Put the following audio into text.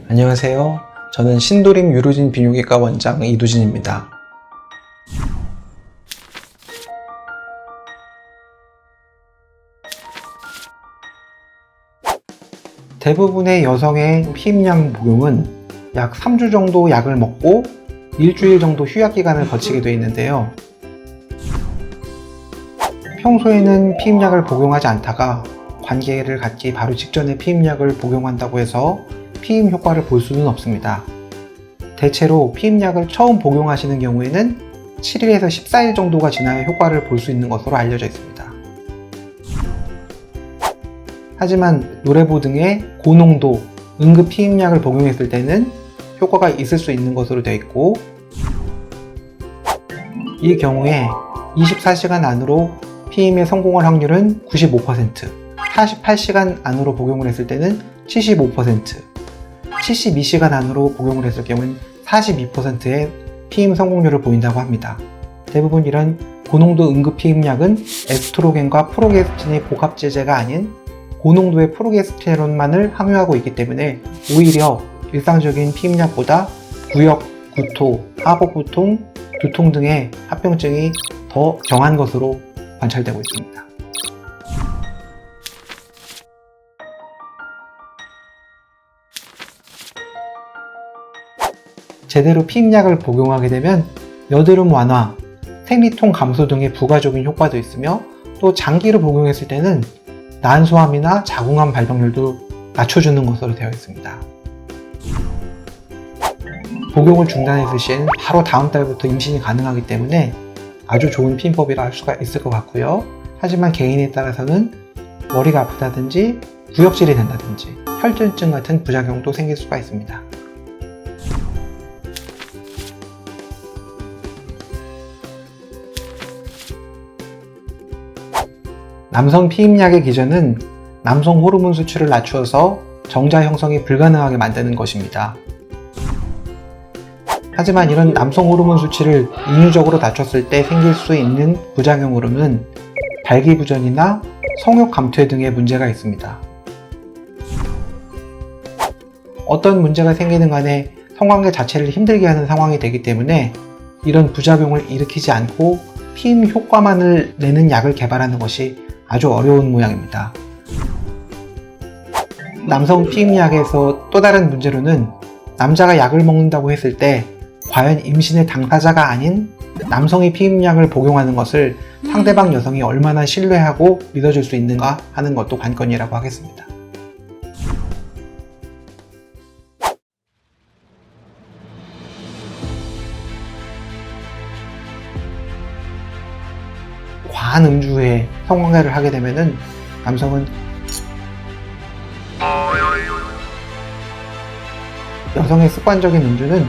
안녕하세요. 저는 신도림 유루진 비뇨기과 원장 이두진입니다. 대부분의 여성의 피임약 복용은 약 3주 정도 약을 먹고 일주일 정도 휴약 기간을 거치게 되어 있는데요. 평소에는 피임약을 복용하지 않다가 관계를 갖기 바로 직전에 피임약을 복용한다고 해서 피임 효과를 볼 수는 없습니다. 대체로 피임약을 처음 복용하시는 경우에는 7일에서 14일 정도가 지나야 효과를 볼 수 있는 것으로 알려져 있습니다. 하지만 노레보 등의 고농도 응급 피임약을 복용했을 때는 효과가 있을 수 있는 것으로 되어 있고, 이 경우에 24시간 안으로 피임에 성공할 확률은 95%, 48시간 안으로 복용을 했을 때는 75%, 72시간 안으로 복용을 했을 경우는 42%의 피임 성공률을 보인다고 합니다. 대부분 이런 고농도 응급 피임약은 에스트로겐과 프로게스틴의 복합제제가 아닌 고농도의 프로게스테론만을 함유하고 있기 때문에 오히려 일상적인 피임약보다 구역, 구토, 하복부통, 두통 등의 합병증이 더 경한 것으로 관찰되고 있습니다. 제대로 피임약을 복용하게 되면 여드름 완화, 생리통 감소 등의 부가적인 효과도 있으며, 또 장기로 복용했을 때는 난소암이나 자궁암 발병률도 낮춰주는 것으로 되어 있습니다. 복용을 중단했을 시에는 바로 다음 달부터 임신이 가능하기 때문에 아주 좋은 피임법이라 할 수가 있을 것 같고요. 하지만 개인에 따라서는 머리가 아프다든지 구역질이 된다든지 혈전증 같은 부작용도 생길 수가 있습니다. 남성 피임약의 기전은 남성 호르몬 수치를 낮추어서 정자 형성이 불가능하게 만드는 것입니다. 하지만 이런 남성 호르몬 수치를 인위적으로 낮췄을 때 생길 수 있는 부작용으로는 발기부전이나 성욕 감퇴 등의 문제가 있습니다. 어떤 문제가 생기든 간에 성관계 자체를 힘들게 하는 상황이 되기 때문에 이런 부작용을 일으키지 않고 피임 효과만을 내는 약을 개발하는 것이 아주 어려운 모양입니다. 남성 피임약에서 또 다른 문제로는 남자가 약을 먹는다고 했을 때 과연 임신의 당사자가 아닌 남성이 피임약을 복용하는 것을 상대방 여성이 얼마나 신뢰하고 믿어줄 수 있는가 하는 것도 관건이라고 하겠습니다. 과한 음주 후에 성관계를 하게 되면은 남성은 여성의 습관적인 음주는